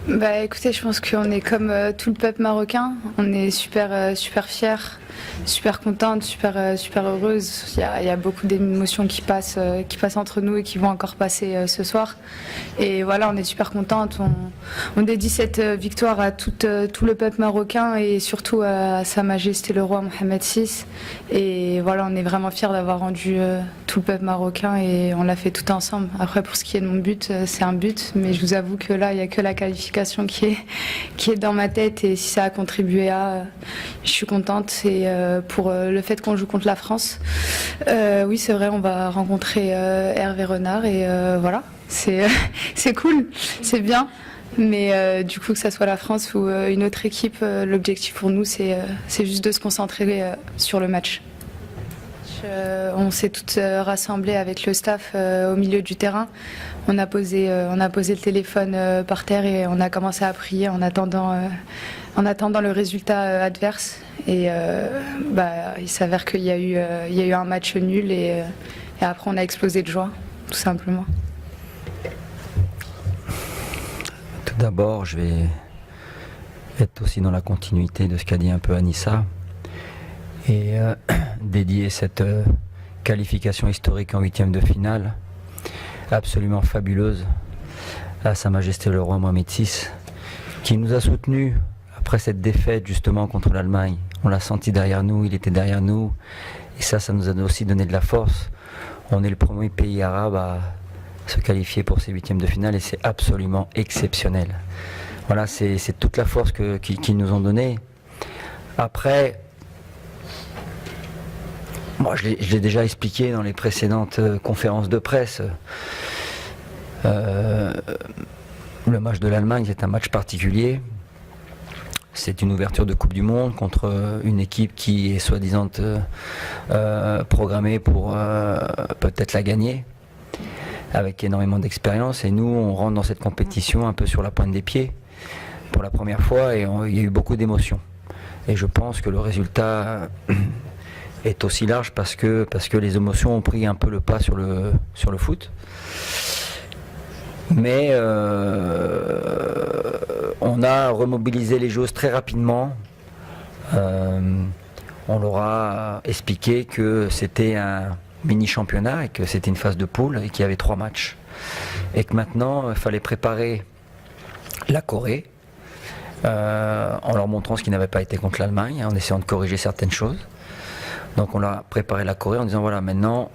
Bah écoutez, je pense qu'on est comme tout le peuple marocain, on est super fiers, super contente, super heureuse. Il y a beaucoup d'émotions qui passent entre nous et qui vont encore passer ce soir. Et voilà, on est super contente. On dédie cette victoire à tout le peuple marocain et surtout à Sa Majesté le roi Mohamed VI. Et voilà, on est vraiment fiers d'avoir rendu tout le peuple marocain et on l'a fait tout ensemble. Après, pour ce qui est de mon but, c'est un but, mais je vous avoue que là, il n'y a que la qualification qui est dans ma tête et si ça a contribué je suis contente. Et pour le fait qu'on joue contre la France, oui, c'est vrai, on va rencontrer Hervé Renard et voilà, c'est cool, c'est bien. Mais du coup, que ça soit la France ou une autre équipe, l'objectif pour nous, c'est juste de se concentrer sur le match. On s'est toutes rassemblées avec le staff au milieu du terrain. On a posé le téléphone par terre et on a commencé à prier en attendant le résultat adverse. Et il s'avère qu'il y a eu un match nul et après on a explosé de joie, tout simplement. Tout d'abord, je vais être aussi dans la continuité de ce qu'a dit un peu Anissa et dédier cette qualification historique en 8e de finale absolument fabuleuse à Sa Majesté le roi Mohamed VI qui nous a soutenus après cette défaite justement contre l'Allemagne. On l'a senti derrière nous, il était derrière nous et ça nous a aussi donné de la force. On est le premier pays arabe à se qualifier pour ces 8e de finale et c'est absolument exceptionnel. Voilà, c'est toute la force qu'ils nous ont donnée. Après, moi, je l'ai déjà expliqué dans les précédentes conférences de presse. Le match de l'Allemagne, c'est un match particulier. C'est une ouverture de Coupe du Monde contre une équipe qui est soi-disant programmée pour peut-être la gagner, avec énormément d'expérience. Et nous, on rentre dans cette compétition un peu sur la pointe des pieds pour la première fois et il y a eu beaucoup d'émotions. Et je pense que le résultat est aussi large parce que les émotions ont pris un peu le pas sur le foot. Mais on a remobilisé les joueuses très rapidement. On leur a expliqué que c'était un mini-championnat et que c'était une phase de poule et qu'il y avait 3 matchs. Et que maintenant, il fallait préparer la Corée en leur montrant ce qui n'avait pas été contre l'Allemagne, en essayant de corriger certaines choses. Donc on a préparé la Corée en disant voilà, maintenant,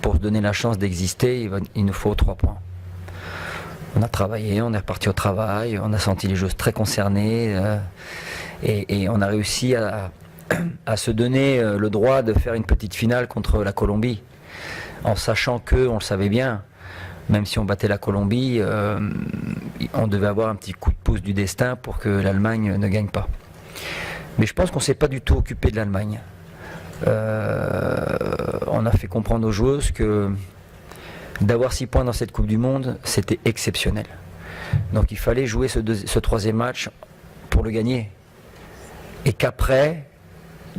pour se donner la chance d'exister, il nous faut 3 points. On a travaillé, on est reparti au travail, on a senti les joueuses très concernées et on a réussi à se donner le droit de faire une petite finale contre la Colombie, en sachant que, on le savait bien, même si on battait la Colombie, on devait avoir un petit coup de pouce du destin pour que l'Allemagne ne gagne pas. Mais je pense qu'on ne s'est pas du tout occupé de l'Allemagne. On a fait comprendre aux joueuses que d'avoir 6 points dans cette Coupe du Monde, c'était exceptionnel. Donc il fallait jouer ce 3e match pour le gagner. Et qu'après,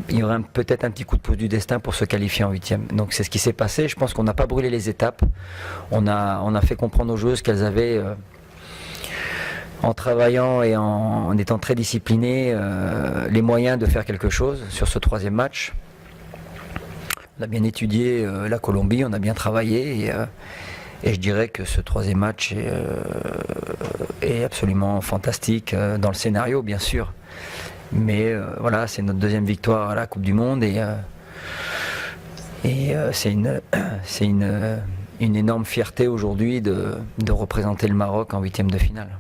il y aurait peut-être un petit coup de pouce du destin pour se qualifier en 8e. Donc c'est ce qui s'est passé. Je pense qu'on n'a pas brûlé les étapes. On a fait comprendre aux joueuses qu'elles avaient, en travaillant et en étant très disciplinées, les moyens de faire quelque chose sur ce 3e match. On a bien étudié la Colombie, on a bien travaillé et je dirais que ce 3e match est absolument fantastique dans le scénario bien sûr. Mais voilà, c'est notre 2e victoire à la Coupe du Monde et c'est une énorme fierté aujourd'hui de représenter le Maroc en 8e de finale.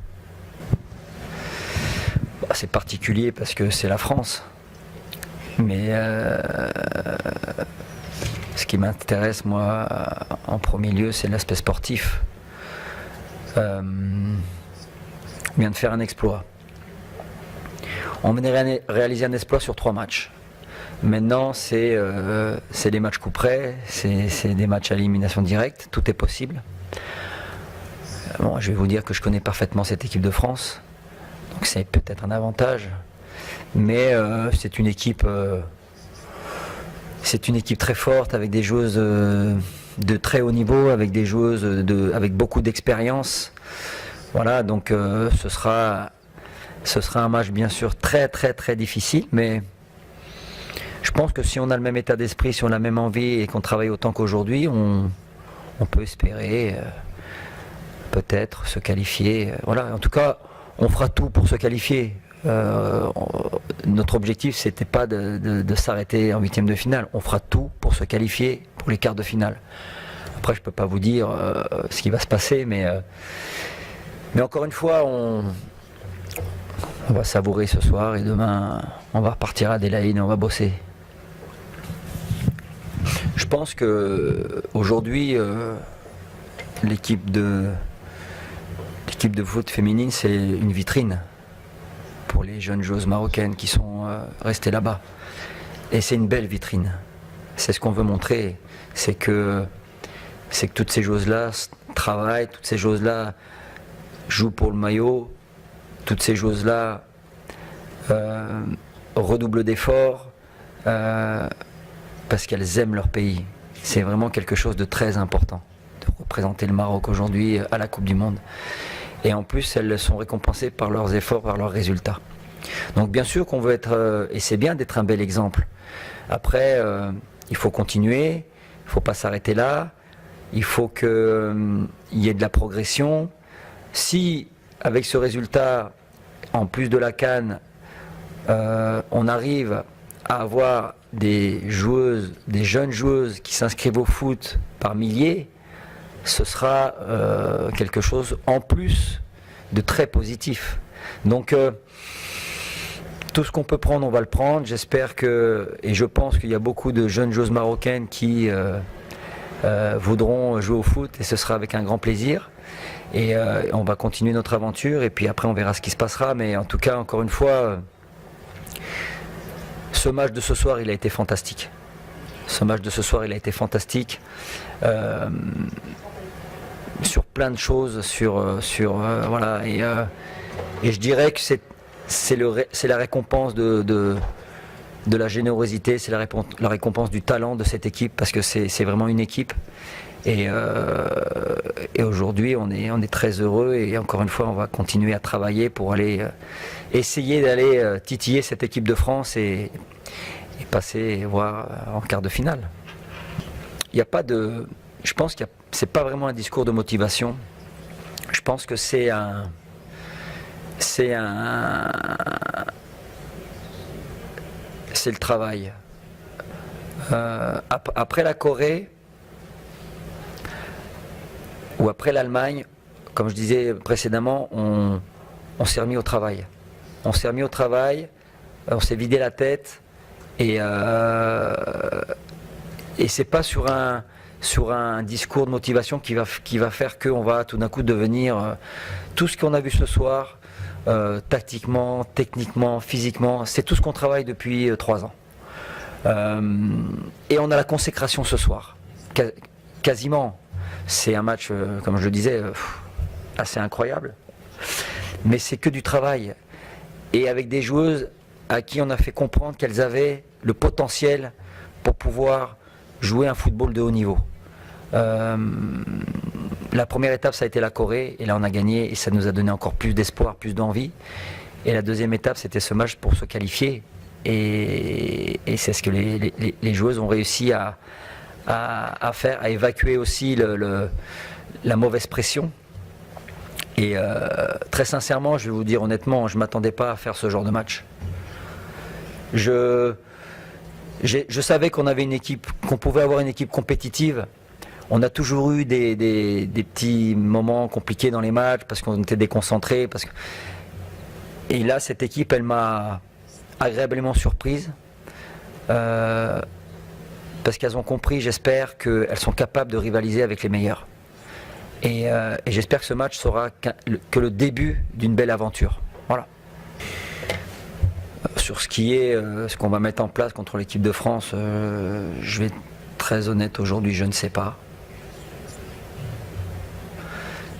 C'est particulier parce que c'est la France. Mais ce qui m'intéresse, moi, en premier lieu, c'est l'aspect sportif. On vient de faire un exploit. On vient de réaliser un exploit sur 3 matchs. Maintenant, c'est des matchs coup près, c'est des matchs à élimination directe, tout est possible. Bon, je vais vous dire que je connais parfaitement cette équipe de France, donc c'est peut-être un avantage. Mais c'est une équipe très forte avec des joueuses de très haut niveau, avec des joueuses avec beaucoup d'expérience. Voilà, donc ce sera un match bien sûr très très très difficile, mais je pense que si on a le même état d'esprit, si on a la même envie et qu'on travaille autant qu'aujourd'hui, on peut espérer peut-être se qualifier. Voilà, en tout cas, on fera tout pour se qualifier. Notre objectif, c'était pas de s'arrêter en huitième de finale. On fera tout pour se qualifier pour les quarts de finale. Après, je peux pas vous dire ce qui va se passer, mais encore une fois, on va savourer ce soir et demain, on va repartir à Adélaïde et on va bosser. Je pense que aujourd'hui, l'équipe de foot féminine, c'est une vitrine pour les jeunes joueuses marocaines qui sont restées là-bas. Et c'est une belle vitrine. C'est ce qu'on veut montrer. C'est que toutes ces joueuses-là travaillent, toutes ces joueuses-là jouent pour le maillot, toutes ces joueuses-là redoublent d'efforts parce qu'elles aiment leur pays. C'est vraiment quelque chose de très important de représenter le Maroc aujourd'hui à la Coupe du Monde. Et en plus, elles sont récompensées par leurs efforts, par leurs résultats. Donc bien sûr qu'on veut être, et c'est bien d'être un bel exemple. Après, il faut continuer, il ne faut pas s'arrêter là, il faut qu'il y ait de la progression. Si, avec ce résultat, en plus de la CAN, on arrive à avoir des jeunes joueuses qui s'inscrivent au foot par milliers, ce sera quelque chose en plus de très positif. Donc tout ce qu'on peut prendre, on va le prendre. J'espère et je pense qu'il y a beaucoup de jeunes joueuses marocaines qui voudront jouer au foot et ce sera avec un grand plaisir. Et on va continuer notre aventure et puis après on verra ce qui se passera. Mais en tout cas, encore une fois, ce match de ce soir, il a été fantastique. Sur plein de choses, voilà. Et je dirais que c'est la récompense de la générosité, c'est la récompense du talent de cette équipe parce que c'est vraiment une équipe. Et aujourd'hui, on est très heureux et encore une fois, on va continuer à travailler pour aller essayer d'aller titiller cette équipe de France et passer voir en quart de finale. Il n'y a pas de, je pense que c'est pas vraiment un discours de motivation. Je pense que c'est le travail. Après la Corée ou après l'Allemagne, comme je disais précédemment, on s'est remis au travail. On s'est vidé la tête et c'est pas sur un discours de motivation qui va faire qu'on va tout d'un coup devenir tout ce qu'on a vu ce soir, tactiquement, techniquement, physiquement, c'est tout ce qu'on travaille depuis 3 ans. Et on a la consécration ce soir, quasiment. C'est un match, comme je le disais, assez incroyable. Mais c'est que du travail. Et avec des joueuses à qui on a fait comprendre qu'elles avaient le potentiel pour pouvoir jouer un football de haut niveau. La première étape, ça a été la Corée, et là on a gagné, et ça nous a donné encore plus d'espoir, plus d'envie. Et la deuxième étape, c'était ce match pour se qualifier. Et c'est ce que les joueuses ont réussi à faire, à évacuer aussi la mauvaise pression. Et très sincèrement, je vais vous dire honnêtement, je ne m'attendais pas à faire ce genre de match. Je savais qu'on avait une équipe, qu'on pouvait avoir une équipe compétitive. On a toujours eu des petits moments compliqués dans les matchs parce qu'on était déconcentrés. Et là, cette équipe, elle m'a agréablement surprise. Parce qu'elles ont compris, j'espère, qu'elles sont capables de rivaliser avec les meilleurs. Et j'espère que ce match sera que le début d'une belle aventure. Voilà. Sur ce qu'on va mettre en place contre l'équipe de France, je vais être très honnête aujourd'hui, je ne sais pas.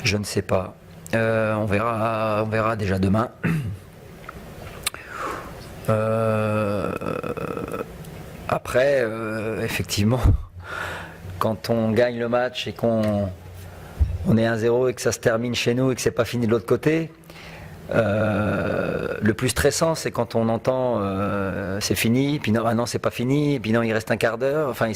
Je ne sais pas. On verra déjà demain. Après, effectivement, quand on gagne le match et qu'on on est 1-0 et que ça se termine chez nous et que c'est pas fini de l'autre côté. Le plus stressant, c'est quand on entend c'est fini, puis non, ah non, c'est pas fini, puis non, il reste un quart d'heure. Enfin,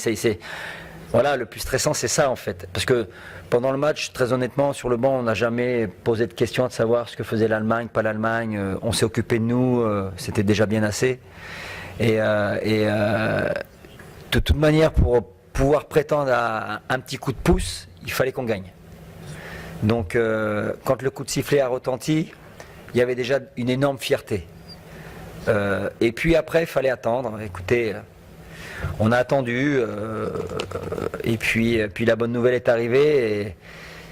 voilà, le plus stressant, c'est ça en fait. Parce que pendant le match, très honnêtement, sur le banc, on n'a jamais posé de question de savoir ce que faisait l'Allemagne, pas l'Allemagne. On s'est occupé de nous, c'était déjà bien assez. Et de toute manière, pour pouvoir prétendre à un petit coup de pouce, il fallait qu'on gagne. Donc, quand le coup de sifflet a retenti, il y avait déjà une énorme fierté. Et puis après, il fallait attendre. Écoutez, on a attendu. Et puis la bonne nouvelle est arrivée. Et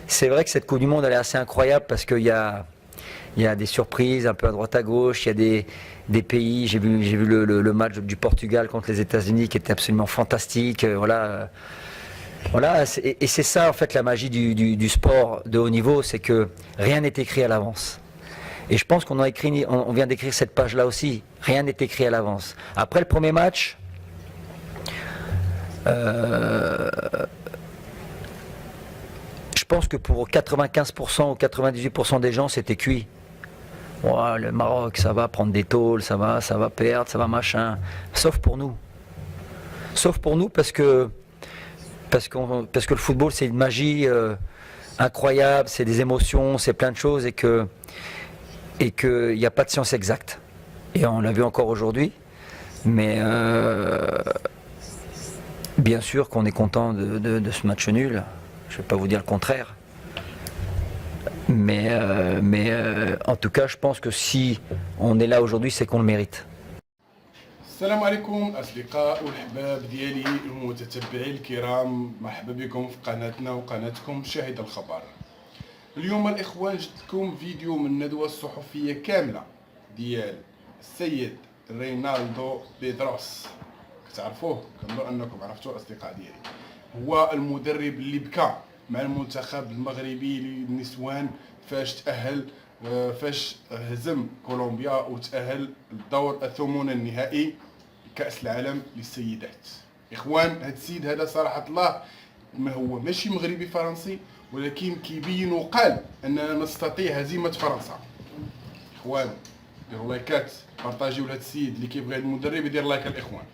c'est vrai que cette Coupe du Monde, elle est assez incroyable parce qu'il y a des surprises un peu à droite à gauche. Il y a des pays. J'ai vu le match du Portugal contre les États-Unis qui était absolument fantastique. Voilà. Et c'est ça en fait la magie du sport de haut niveau, c'est que rien n'est écrit à l'avance. Et je pense on vient d'écrire cette page-là aussi. Rien n'est écrit à l'avance. Après le premier match, je pense que pour 95% ou 98% des gens, c'était cuit. Oh, le Maroc, ça va prendre des tôles, ça va perdre, ça va machin. Sauf pour nous. Sauf pour nous parce que le football, c'est une magie incroyable, c'est des émotions, c'est plein de choses et qu'il n'y a pas de science exacte. Et on l'a vu encore aujourd'hui. Mais bien sûr qu'on est content de ce match nul. Je ne vais pas vous dire le contraire. Mais en tout cas, je pense que si on est là aujourd'hui, c'est qu'on le mérite. السلام عليكم أصدقاء والأحباب ديالي المتتبعين الكرام، مرحبا بكم في قناتنا وقناتكم شاهد الخبر. اليوم الإخوان جدتكم فيديو من الندوة الصحفية كاملة ديال السيد رينالدو بيدروس. كتعرفوه؟ كنظن أنكم عرفتوه أصدقاء ديالي. هو المدرب اللي بكى مع المنتخب المغربي للنسوان فاش هزم كولومبيا وتأهل للدور الثمن النهائي كأس العالم للسيدات. إخوان هاد السيد هذا صراحة الله ما هو ماشي مغربي فرنسي، ولكن كيبين وقال أننا نستطيع هزيمة فرنسا. إخوان ديروا لايكات، بارطاجيو لهاد السيد اللي كيبغي هاد المدرب يدير لايك الإخوان.